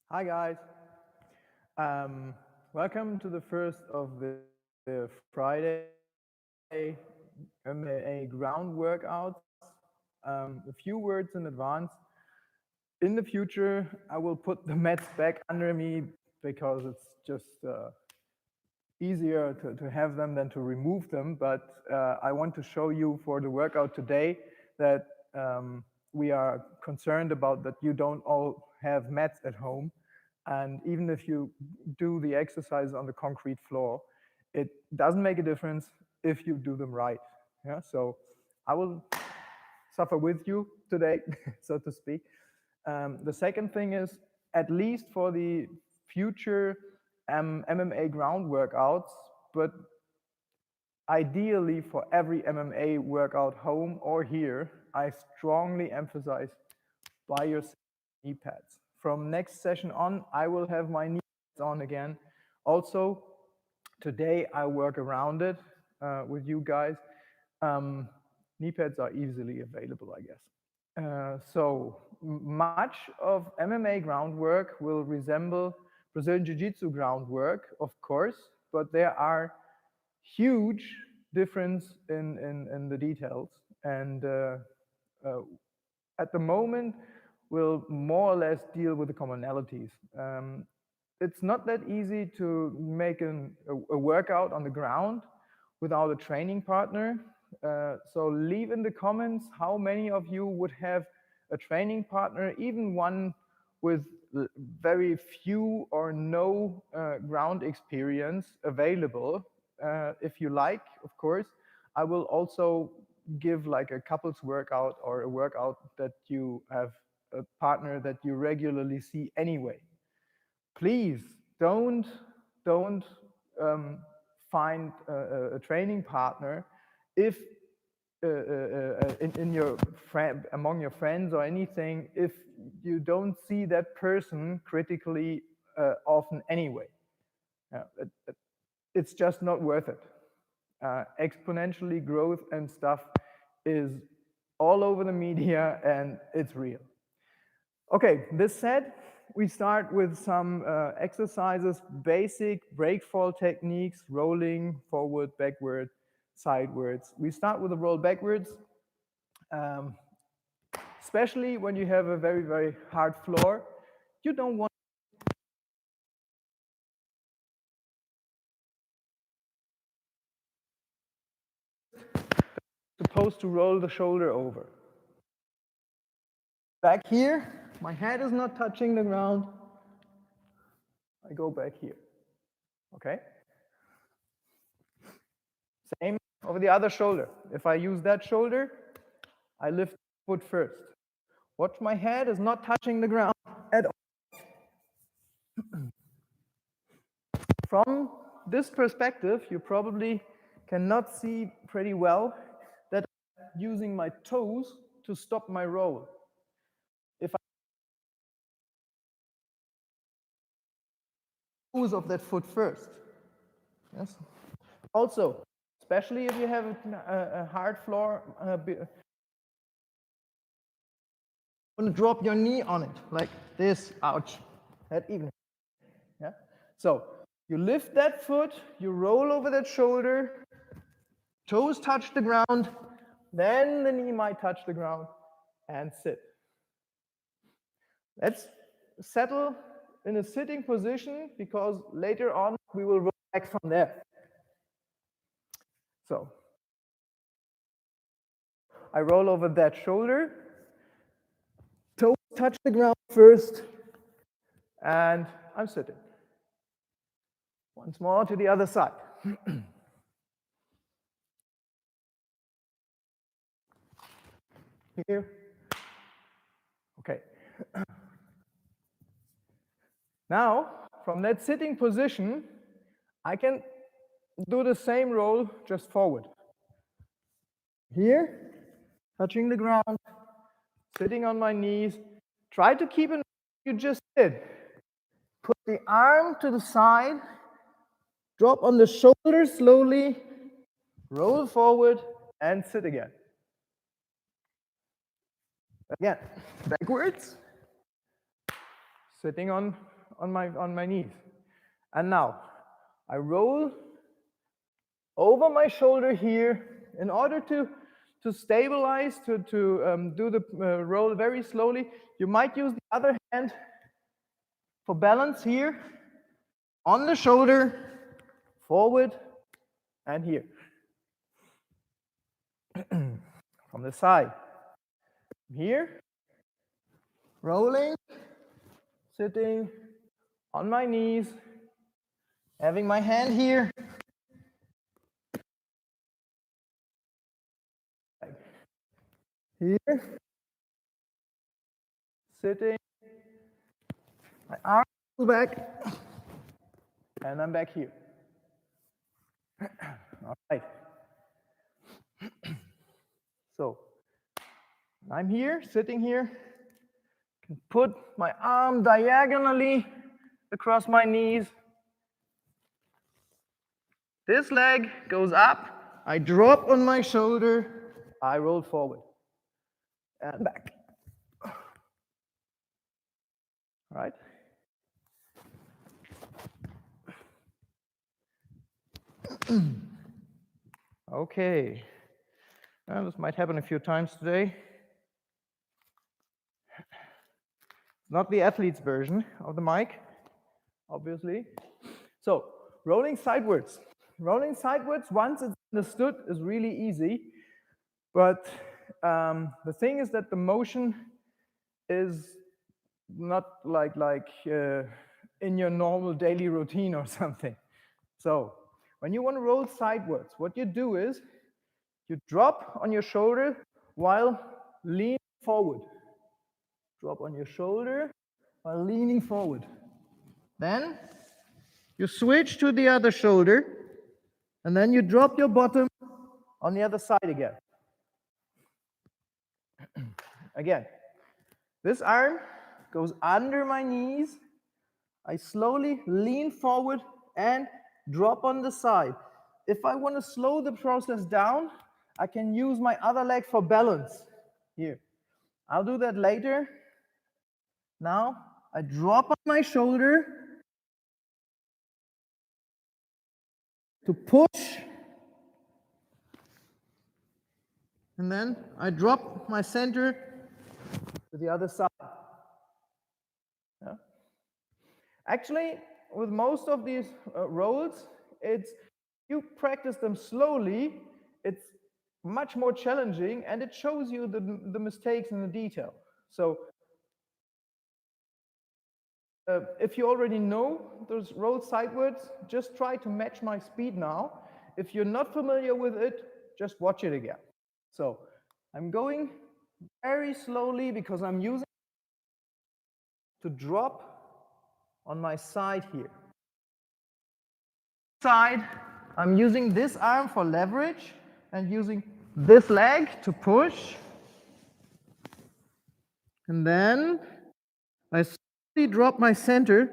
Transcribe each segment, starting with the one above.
Hi guys, welcome to the first of the Friday MMA Ground Workouts. A few words in advance. In the future, I will put the mats back under me because it's just easier to have them than to remove them. But I want to show you for the workout today that we are concerned about that you don't all have mats at home. And even if you do the exercise on the concrete floor, it doesn't make a difference if you do them right. Yeah, so I will suffer with you today, so to speak. The second thing is, at least for the future MMA ground workouts, but ideally for every MMA workout home or here, I strongly emphasize buy yourself knee pads. From next session on, I will have my knee pads on again. Also, today I work around it with you guys. Knee pads are easily available, I guess. So much of MMA groundwork will resemble Brazilian Jiu-Jitsu groundwork, of course, but there are huge difference in the details. And at the moment, we'll more or less deal with the commonalities. It's not that easy to make a workout on the ground without a training partner. So leave in the comments how many of you would have a training partner, even one with very few or no ground experience available. If you like, of course, I will also give like a couples workout or a workout that you have a partner that you regularly see anyway. Please don't find a training partner if in your friend among your friends or anything if you don't see that person critically often anyway. It's just not worth it. Exponentially growth and stuff is all over the media and it's real. Okay, this said, we start with some exercises, basic breakfall techniques, rolling, forward, backward, sidewards. We start with a roll backwards, especially when you have a very, very hard floor. You don't want supposed to roll the shoulder over. Back here, my head is not touching the ground. I go back here, okay? Same over the other shoulder. If I use that shoulder, I lift the foot first. Watch my head is not touching the ground at all. From this perspective, you probably cannot see pretty well that I'm using my toes to stop my roll. If I toes of that foot first. Yes. Also, especially if you have a hard floor, want to drop your knee on it like this. Ouch. That even. Yeah. So you lift that foot, you roll over that shoulder, toes touch the ground, then the knee might touch the ground, and sit. Let's settle in a sitting position because later on we will roll back from there. So I roll over that shoulder, toes touch the ground first, and I'm sitting. Once more to the other side. Here. Okay. Now, from that sitting position, I can do the same roll just forward. Here, touching the ground, sitting on my knees. Try to keep in mind what you just did. Put the arm to the side, drop on the shoulder slowly, roll forward, and sit again. Again, backwards, sitting on on my knees. And now I roll over my shoulder here in order to stabilize, to do the roll very slowly. You might use the other hand for balance here on the shoulder, forward and here. From the side. Here, rolling, sitting on my knees, having my hand here. Here, sitting, my arm back, and I'm back here. All right. So, I'm here, sitting here, can put my arm diagonally across my knees. This leg goes up, I drop on my shoulder, I roll forward and back. All right? Okay. Well, this might happen a few times today. Not the athlete's version of the mic, obviously. So, rolling sidewards. Rolling sidewards, once it's understood, is really easy. But the thing is that the motion is not like in your normal daily routine or something. So, when you want to roll sidewards, what you do is you drop on your shoulder while leaning forward. Drop on your shoulder while leaning forward. Then you switch to the other shoulder, and then you drop your bottom on the other side again. Again, this arm goes under my knees. I slowly lean forward and drop on the side. If I want to slow the process down, I can use my other leg for balance. Here. I'll do that later. Now, I drop on my shoulder to push. And then I drop my center to the other side. Yeah. Actually, with most of these rolls, you practice them slowly, it's much more challenging, and it shows you the mistakes in the detail. So, if you already know those rolls sidewards, just try to match my speed now. If you're not familiar with it, just watch it again. So, I'm going very slowly because I'm using to drop on my side here. Side, I'm using this arm for leverage and using this leg to push. And then I slowly drop my center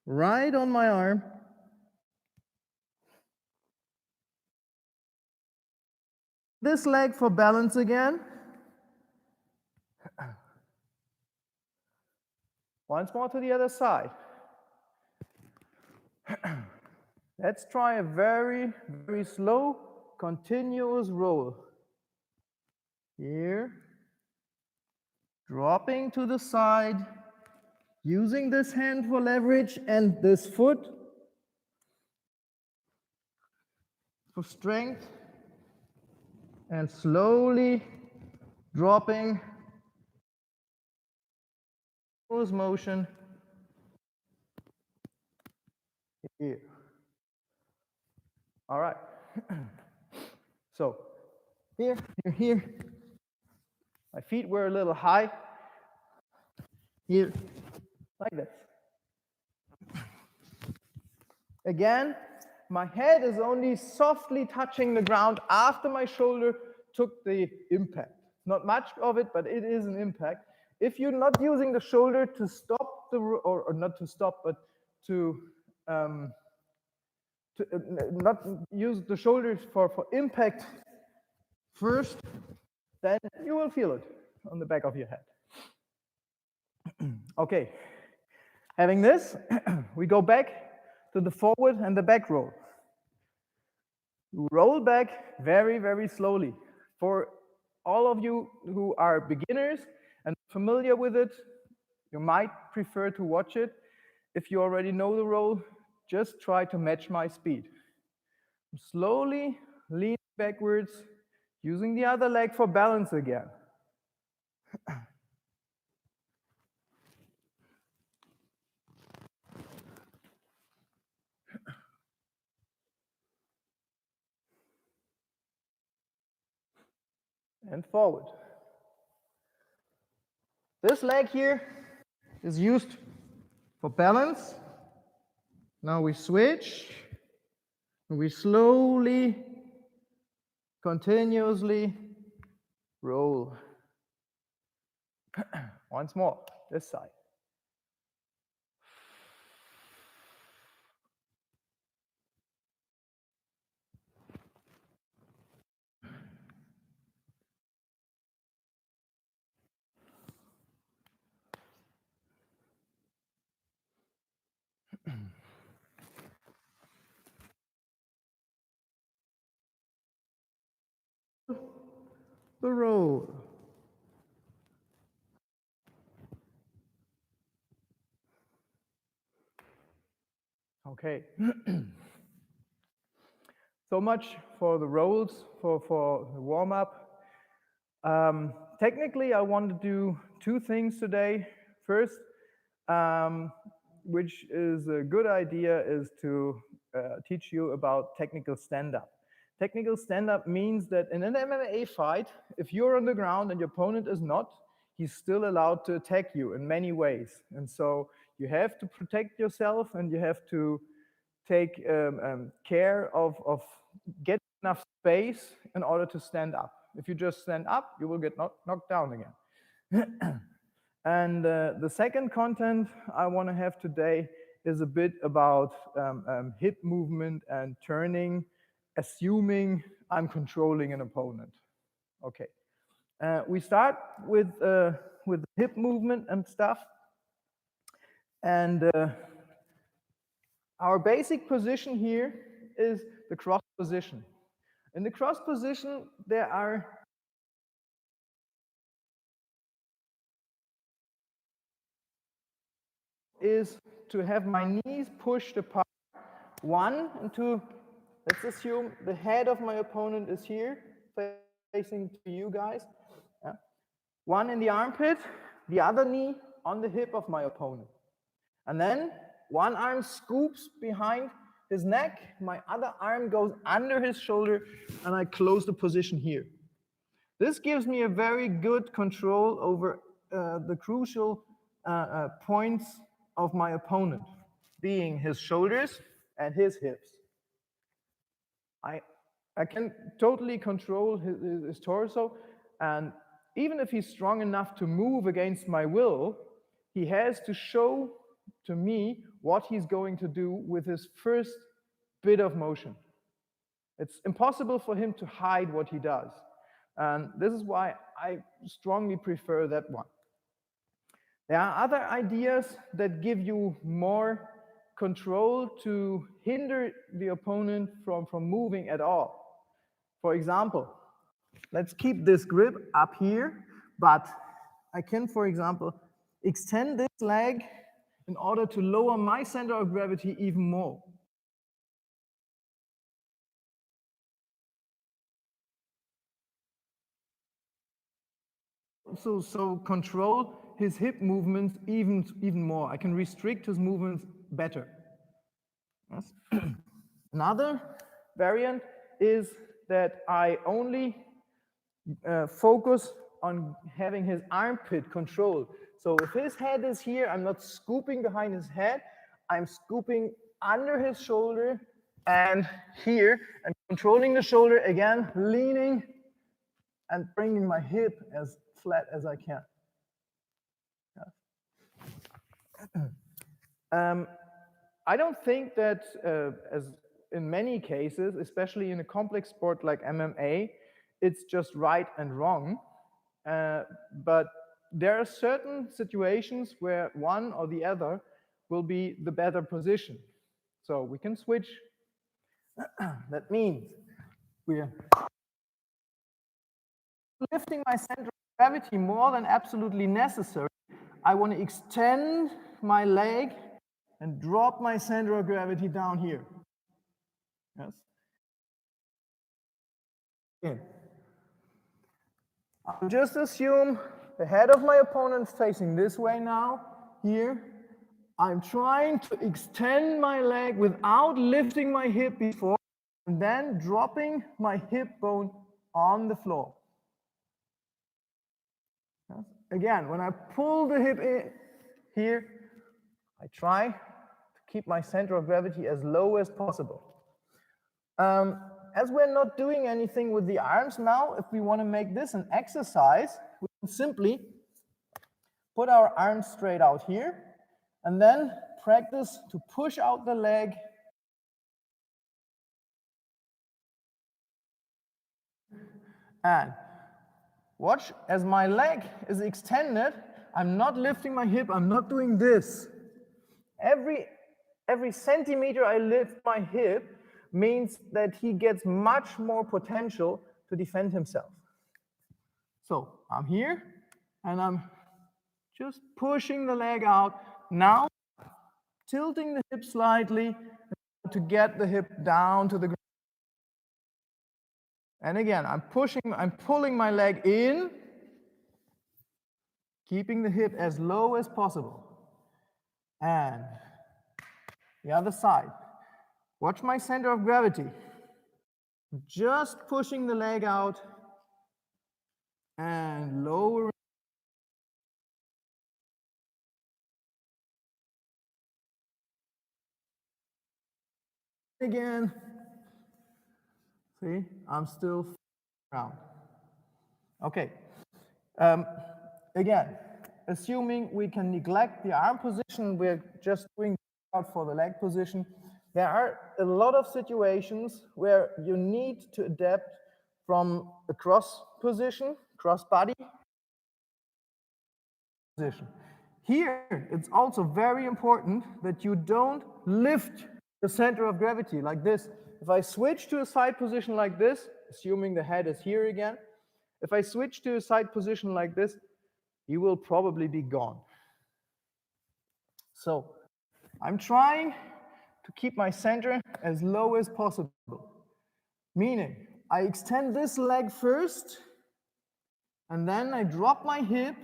right on my arm. This leg for balance again. Once more to the other side. Let's try a very, very slow, continuous roll. Here. Dropping to the side. Using this hand for leverage and this foot for strength. And slowly dropping. Motion. Here. All right. So, here. My feet were a little high. Here, like this. Again, my head is only softly touching the ground after my shoulder took the impact. Not much of it, but it is an impact. If you're not using the shoulder to stop or not to stop, but to not use the shoulders for impact first, then you will feel it on the back of your head. Okay, Having this, we go back to the forward and the back roll. Roll back very, very slowly. For all of you who are beginners and familiar with it, you might prefer to watch it. If you already know the roll, just try to match my speed. Slowly lean backwards, using the other leg for balance again. And forward. This leg here is used for balance. Now we switch. We slowly, continuously roll. Once more, this side. The roll. Okay. So much for the rolls, for the warm-up. Technically, I want to do two things today. First, which is a good idea, is to teach you about technical stand-up. Technical stand-up means that in an MMA fight, if you're on the ground and your opponent is not, he's still allowed to attack you in many ways. And so you have to protect yourself and you have to take care of getting enough space in order to stand up. If you just stand up, you will get knocked down again. And the second content I want to have today is a bit about hip movement and turning, assuming I'm controlling an opponent. Okay. We start with hip movement and stuff. And our basic position here is the cross position. In the cross position, there are is to have my knees pushed apart. One, and two, let's assume the head of my opponent is here, facing to you guys. Yeah. One in the armpit, the other knee on the hip of my opponent. And then one arm scoops behind his neck, my other arm goes under his shoulder, and I close the position here. This gives me a very good control over the crucial points of my opponent, being his shoulders and his hips. I can totally control his torso, and even if he's strong enough to move against my will, he has to show to me what he's going to do with his first bit of motion. It's impossible for him to hide what he does. And this is why I strongly prefer that one. There are other ideas that give you more control to hinder the opponent from moving at all. For example, let's keep this grip up here, but I can, for example, extend this leg in order to lower my center of gravity even more. So control his hip movements even more. I can restrict his movements better. Yes. Another variant is that I only focus on having his armpit controlled. So if his head is here, I'm not scooping behind his head, I'm scooping under his shoulder and here, and controlling the shoulder again, leaning and bringing my hip as flat as I can. Yeah. I don't think that, as in many cases, especially in a complex sport like MMA, it's just right and wrong. But there are certain situations where one or the other will be the better position. So we can switch. That means we're lifting my center of gravity more than absolutely necessary. I want to extend my leg and drop my center of gravity down here. Yes. In. I'll just assume the head of my opponent is facing this way now, here. I'm trying to extend my leg without lifting my hip before, and then dropping my hip bone on the floor. Yes. Again, when I pull the hip in here, I try to keep my center of gravity as low as possible. As we're not doing anything with the arms now, if we want to make this an exercise, we can simply put our arms straight out here and then practice to push out the leg and watch as my leg is extended. I'm not lifting my hip, I'm not doing this. Every centimeter I lift my hip means that he gets much more potential to defend himself. So I'm here and I'm just pushing the leg out. Now tilting the hip slightly to get the hip down to the ground. And again, I'm pulling my leg in, keeping the hip as low as possible. And the other side. Watch my center of gravity. Just pushing the leg out and lowering. Again. See, I'm still around. Okay. Again, assuming we can neglect the arm position, we're just doing out for the leg position. There are a lot of situations where you need to adapt from a cross position, cross body position. Here, it's also very important that you don't lift the center of gravity like this. If I switch to a side position like this, assuming the head is here again, if I switch to a side position like this, you will probably be gone. So I'm trying to keep my center as low as possible. Meaning, I extend this leg first, and then I drop my hip,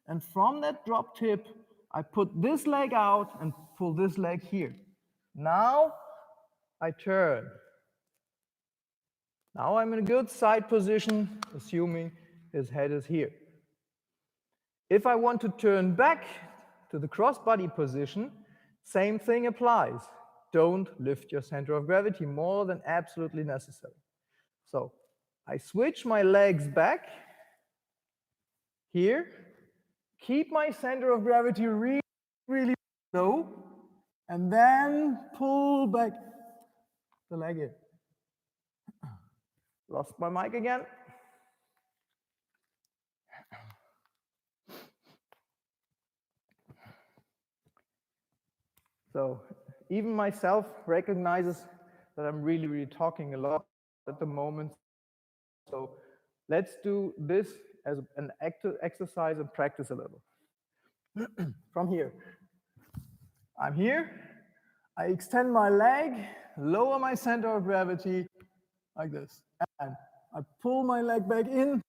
and from that dropped hip, I put this leg out and pull this leg here. Now I turn. Now I'm in a good side position, assuming his head is here. If I want to turn back to the crossbody position, same thing applies. Don't lift your center of gravity more than absolutely necessary. So I switch my legs back here, keep my center of gravity really, really low, and then pull back the leg in. Lost my mic again. So even myself recognizes that I'm really, really talking a lot at the moment. So let's do this as an active exercise and practice a little. From here. I'm here. I extend my leg, lower my center of gravity like this. And I pull my leg back in,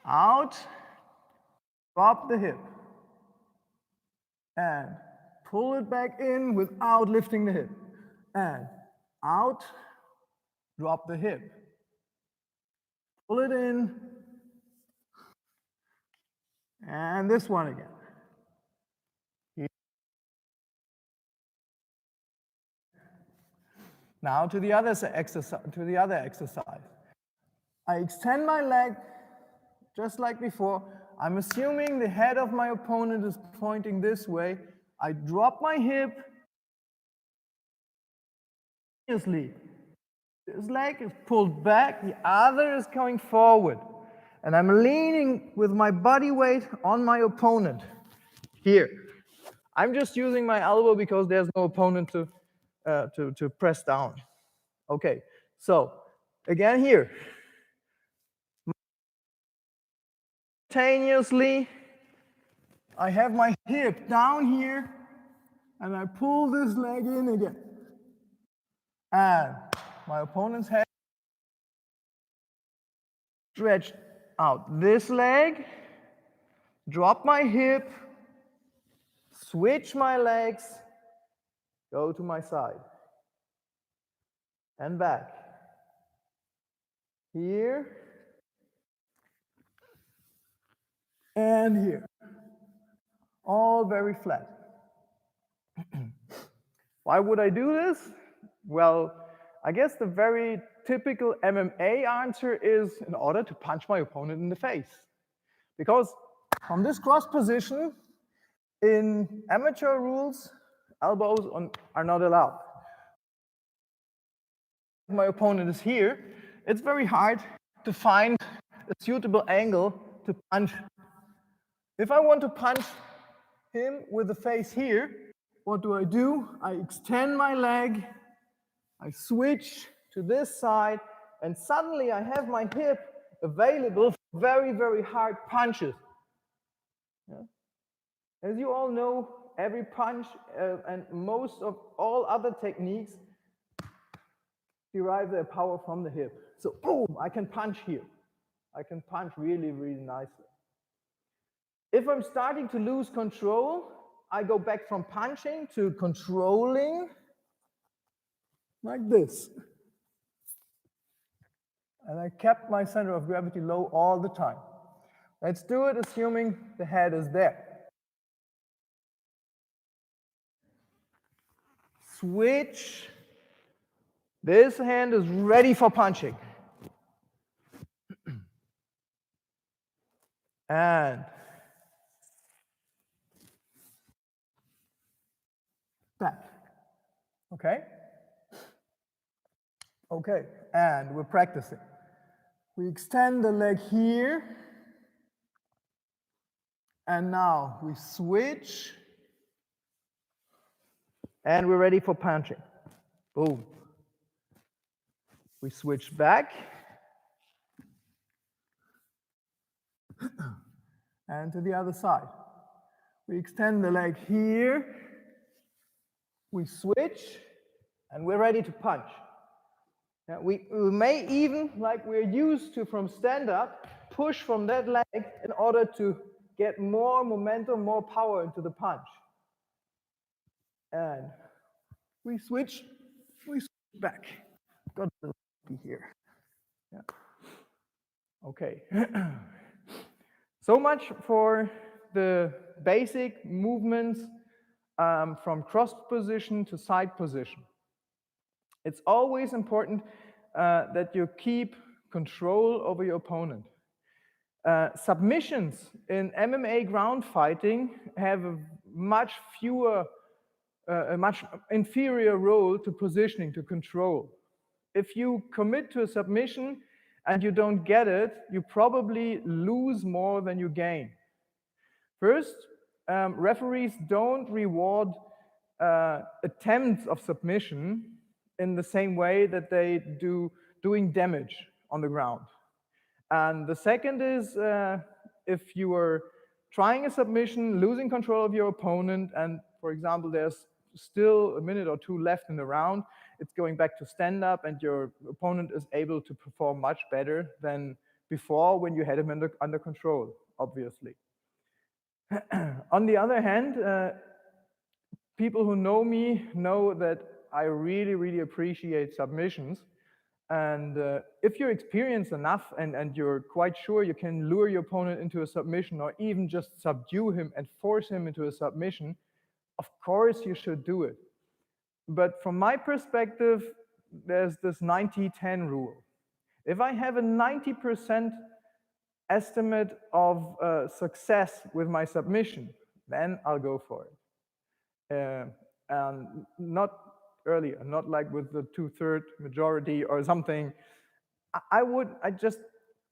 out, drop the hip, and pull it back in without lifting the hip, and out, drop the hip, pull it in, and this one again. Now to the other exercise. I extend my leg just like before. I'm assuming the head of my opponent is pointing this way. I drop my hip. This leg is pulled back, the other is going forward. and I'm leaning with my body weight on my opponent here. I'm just using my elbow because there's no opponent to press down. Okay, so again here. Simultaneously, I have my hip down here, and I pull this leg in again. And my opponent's head stretched out. This leg, drop my hip, switch my legs, go to my side, and back. Here, and here. All very flat. Why would I do this? Well, I guess the very typical MMA answer is in order to punch my opponent in the face. Because from this cross position, in amateur rules, elbows are not allowed. If my opponent is here, it's very hard to find a suitable angle to punch. If I want to punch him with the face here, what do? I extend my leg, I switch to this side, and suddenly I have my hip available for very, very hard punches. Yeah? As you all know, every punch and most of all other techniques derive their power from the hip. So boom, I can punch here. I can punch really, really nicely. If I'm starting to lose control, I go back from punching to controlling, like this. And I kept my center of gravity low all the time. Let's do it assuming the head is there. Switch. This hand is ready for punching. And back. Okay? Okay, and we're practicing. We extend the leg here. And now we switch. And we're ready for punching. Boom. We switch back. And to the other side. We extend the leg here. We switch. And we're ready to punch. Now we may even, like we're used to from stand-up, push from that leg in order to get more momentum, more power into the punch. And we switch back. Got a little here. Yeah. Okay. So much for the basic movements from cross position to side position. It's always important that you keep control over your opponent. Submissions in MMA ground fighting have a much inferior role to positioning, to control. If you commit to a submission and you don't get it, you probably lose more than you gain. First, referees don't reward attempts of submission in the same way that they do doing damage on the ground. And the second is if you are trying a submission, losing control of your opponent, and for example, there's still a minute or two left in the round, it's going back to stand-up and your opponent is able to perform much better than before when you had him under control, obviously. On the other hand, people who know me know that I really, really appreciate submissions. And if you're experienced enough and you're quite sure you can lure your opponent into a submission or even just subdue him and force him into a submission, of course you should do it. But from my perspective, there's this 90-10 rule. If I have a 90% estimate of success with my submission, then I'll go for it. And not earlier, not like with the 2/3 majority or something. I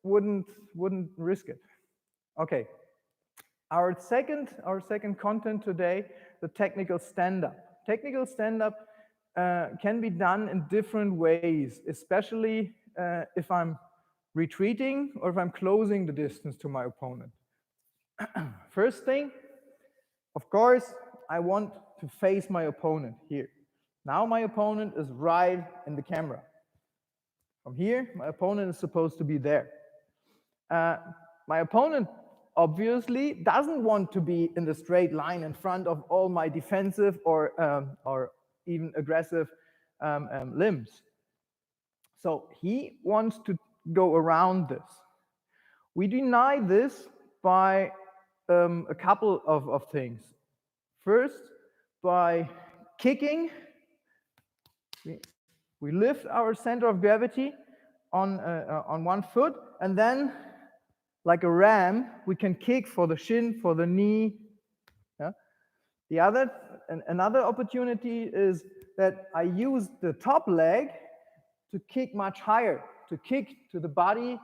wouldn't risk it. Okay. Our second content today, the technical stand-up. Technical stand-up can be done in different ways, especially if I'm retreating or if I'm closing the distance to my opponent. First thing, of course, I want to face my opponent here. Now my opponent is right in the camera. From here, my opponent is supposed to be there. My opponent obviously doesn't want to be in the straight line in front of all my defensive or even aggressive limbs. So he wants to go around this. We deny this by a couple of things. First, by kicking. We lift our center of gravity on one foot, and then, like a ram, we can kick for the shin, for the knee. Yeah? Another opportunity is that I use the top leg to kick much higher, to kick to the body,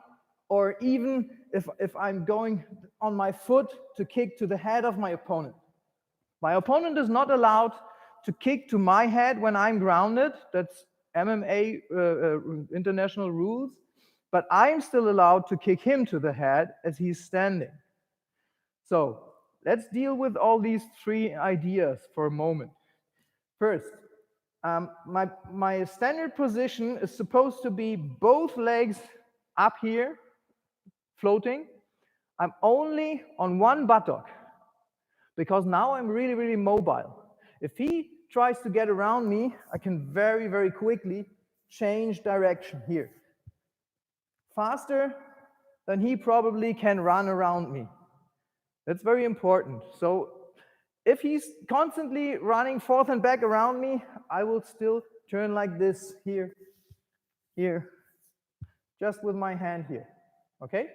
or even if I'm going on my foot, to kick to the head of my opponent. My opponent is not allowed to kick to my head when I'm grounded. That's MMA international rules. But I'm still allowed to kick him to the head as he's standing. So let's deal with all these three ideas for a moment. First, my standard position is supposed to be both legs up here, floating. I'm only on one buttock, because now I'm really, really mobile. If he tries to get around me, I can very, very quickly change direction here. Faster than he probably can run around me. That's very important. So if he's constantly running forth and back around me, I will still turn like this here, just with my hand here, okay?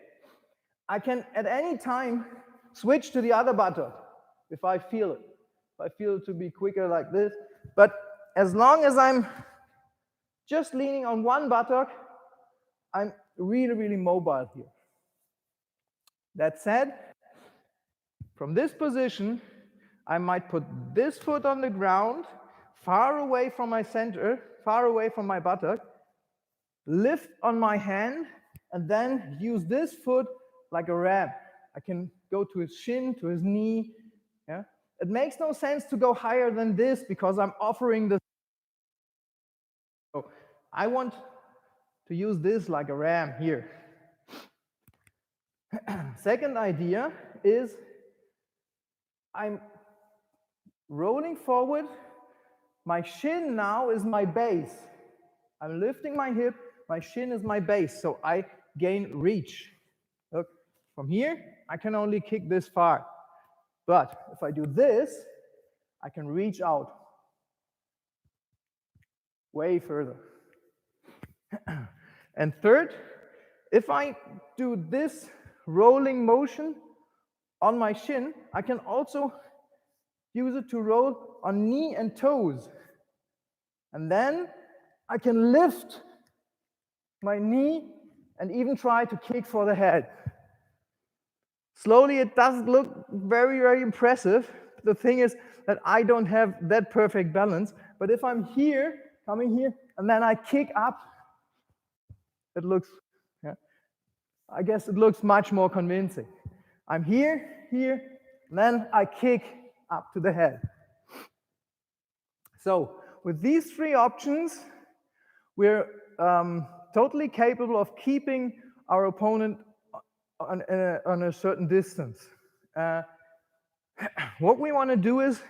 I can at any time switch to the other buttock if I feel it. If I feel it to be quicker like this. But as long as I'm just leaning on one buttock, I'm really, really mobile here. That said, from this position, I might put this foot on the ground, far away from my center, far away from my buttock, lift on my hand, and then use this foot like a ram. I can go to his shin, to his knee. Yeah? It makes no sense to go higher than this because I'm offering this. So I want to use this like a ram here. Second idea is I'm rolling forward. My shin now is my base. I'm lifting my hip. My shin is my base, so I gain reach. Look, from here, I can only kick this far. But if I do this, I can reach out way further. And third, if I do this rolling motion on my shin, I can also use it to roll on knee and toes. And then I can lift my knee and even try to kick for the head. Slowly, it doesn't look very, very impressive. The thing is that I don't have that perfect balance. But if I'm here, coming here, and then I kick up, it looks, I guess it looks much more convincing. I'm here, and then I kick up to the head. So with these three options, we're totally capable of keeping our opponent on a certain distance. What we want to do is,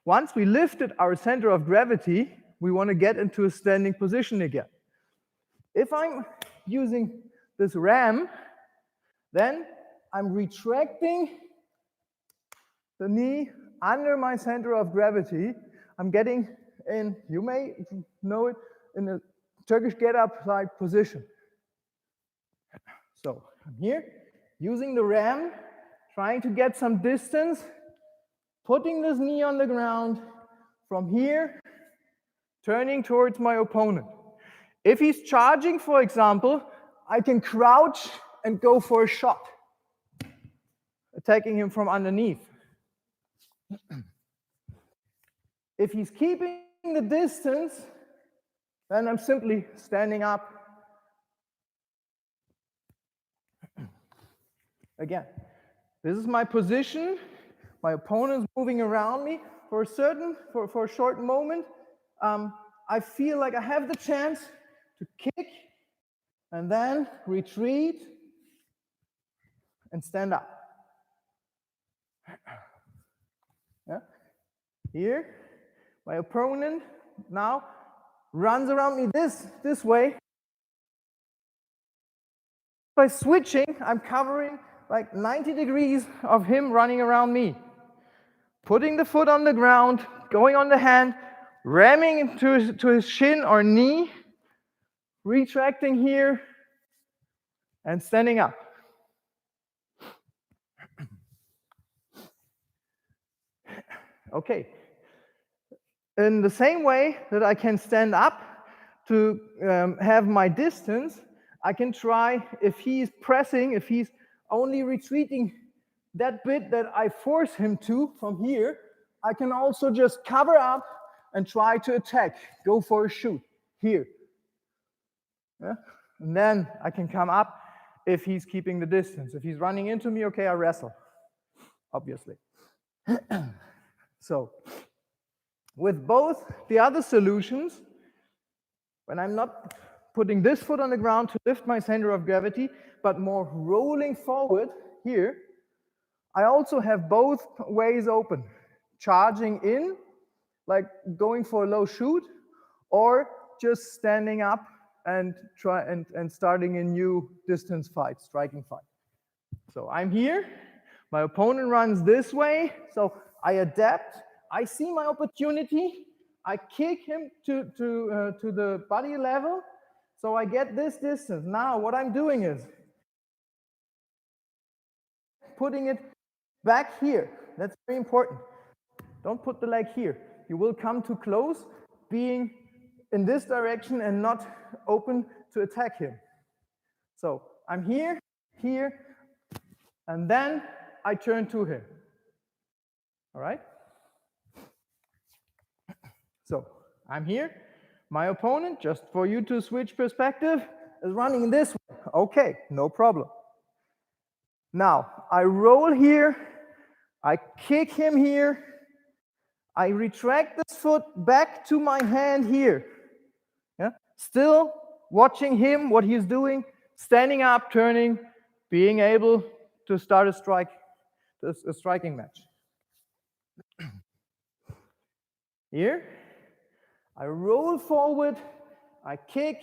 once we lifted our center of gravity, we want to get into a standing position again. If I'm using this ram, then I'm retracting the knee under my center of gravity. I'm getting in, you may know it, in a Turkish get-up-like position. So I'm here, using the ram, trying to get some distance, putting this knee on the ground, from here, turning towards my opponent. If he's charging, for example, I can crouch and go for a shot, attacking him from underneath. If he's keeping the distance, then I'm simply standing up. Again, this is my position. My opponent's moving around me for a short moment. I feel like I have the chance to kick and then retreat and stand up. Yeah. Here, my opponent now runs around me this way. By switching, I'm covering like 90 degrees of him running around me. Putting the foot on the ground, going on the hand, ramming into his shin or knee, retracting here, and standing up. Okay. In the same way that I can stand up to have my distance, I can try, if he's pressing, if he's only retreating that bit that I force him to from here, I can also just cover up and try to attack, go for a shoot here. Yeah? And then I can come up if he's keeping the distance. If he's running into me, okay, I wrestle, obviously. So, with both the other solutions, when I'm not putting this foot on the ground to lift my center of gravity, but more rolling forward here, I also have both ways open. Charging in, like going for a low shoot, or just standing up and starting a new distance fight, striking fight. So I'm here, my opponent runs this way, so I adapt, I see my opportunity, I kick him to the body level, so I get this distance. Now what I'm doing is putting it back here. That's very important. Don't put the leg here. You will come too close, being in this direction and not open to attack him. So I'm here, here, and then I turn to him. All right? So I'm here. My opponent, just for you to switch perspective, is running this way. Okay, no problem. Now, I roll here, I kick him here, I retract this foot back to my hand here. Yeah? Still watching him, what he's doing, standing up, turning, being able to start a striking match. Here, I roll forward, I kick,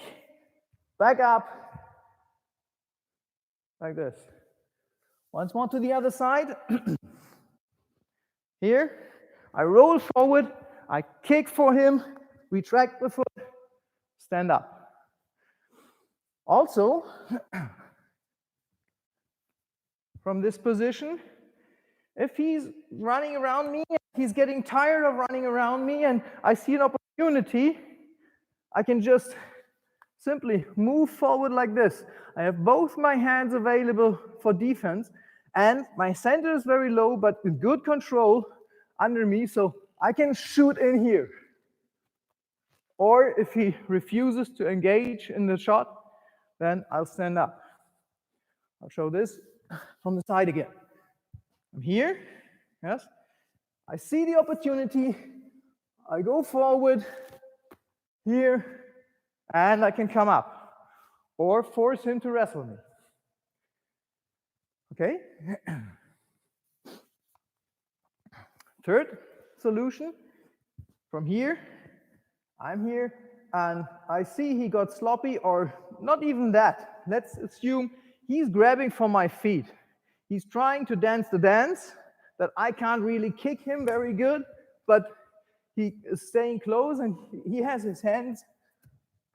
back up, like this. Once more to the other side. Here, I roll forward, I kick for him, retract the foot, stand up. Also, from this position, if he's running around me, he's getting tired of running around me, and I see an opportunity, I can just simply move forward like this. I have both my hands available for defense, and my center is very low, but with good control under me, so I can shoot in here. Or if he refuses to engage in the shot, then I'll stand up. I'll show this from the side again. I'm here, yes. I see the opportunity, I go forward here, and I can come up, or force him to wrestle me. Okay? Third solution, from here, I'm here, and I see he got sloppy, or not even that. Let's assume he's grabbing for my feet. He's trying to dance the dance that I can't really kick him very good, but he is staying close, and he has his hands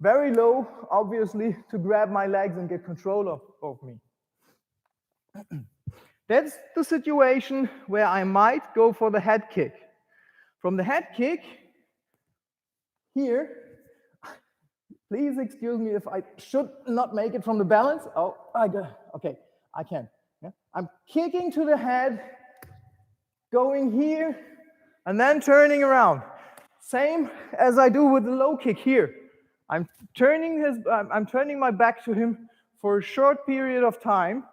very low, obviously, to grab my legs and get control of me. That's the situation where I might go for the head kick. From the head kick, here, Please excuse me if I should not make it from the balance. Oh, okay, I can. Yeah? I'm kicking to the head, going here, and then turning around. Same as I do with the low kick here. I'm turning my back to him for a short period of time,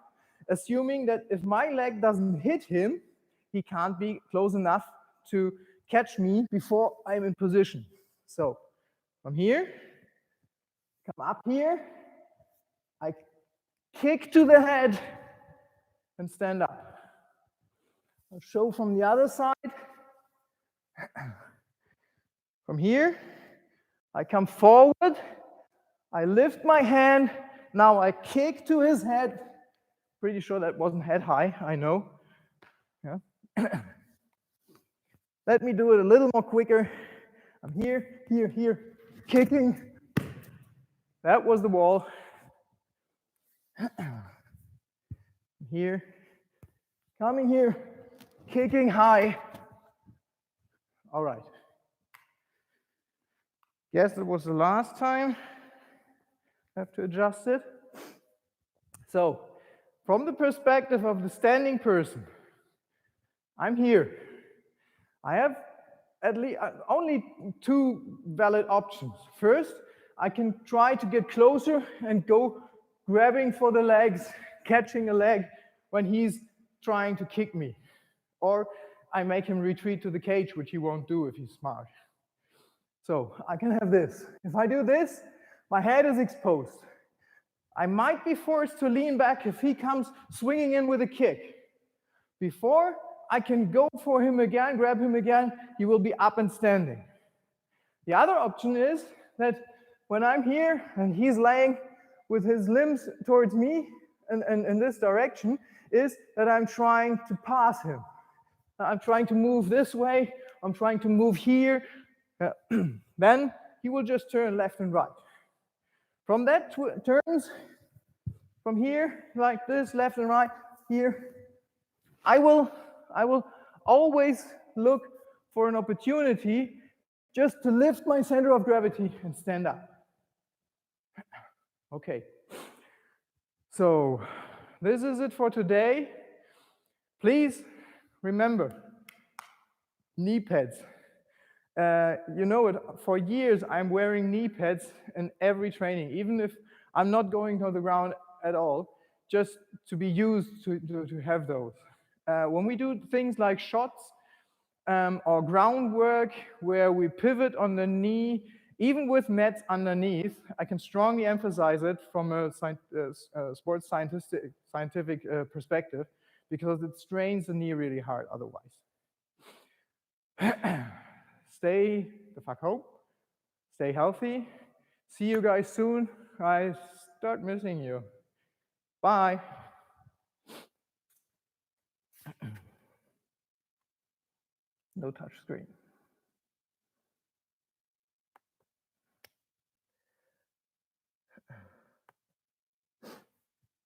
assuming that if my leg doesn't hit him, he can't be close enough to catch me before I'm in position. So from here, come up here, I kick to the head and stand up. I'll show from the other side. From here, I come forward, I lift my hand, now I kick to his head. Pretty sure that wasn't head high, I know. Yeah. Let me do it a little more quicker. I'm here, here, here, kicking. That was the wall. Here, coming here, kicking high. All right. Guess that was the last time. I have to adjust it. So, from the perspective of the standing person, I'm here. I have at least only two valid options. First, I can try to get closer and go grabbing for the legs, catching a leg when he's trying to kick me. Or I make him retreat to the cage, which he won't do if he's smart. So I can have this. If I do this, my head is exposed. I might be forced to lean back if he comes swinging in with a kick. Before I can go for him again, grab him again, he will be up and standing. The other option is that when I'm here and he's laying with his limbs towards me and in this direction, is that I'm trying to pass him. I'm trying to move this way, I'm trying to move here. Then he will just turn left and right. From that turns, from here, like this, left and right, here, I will always look for an opportunity just to lift my center of gravity and stand up. Okay. So this is it for today. Please remember, knee pads. You know it, for years I'm wearing knee pads in every training, even if I'm not going to the ground at all, just to be used to have those. When we do things like shots or ground work where we pivot on the knee, even with mats underneath, I can strongly emphasize it from a sports scientific perspective, because it strains the knee really hard otherwise. Stay the fuck home. Stay healthy. See you guys soon. I start missing you. Bye. No touch screen.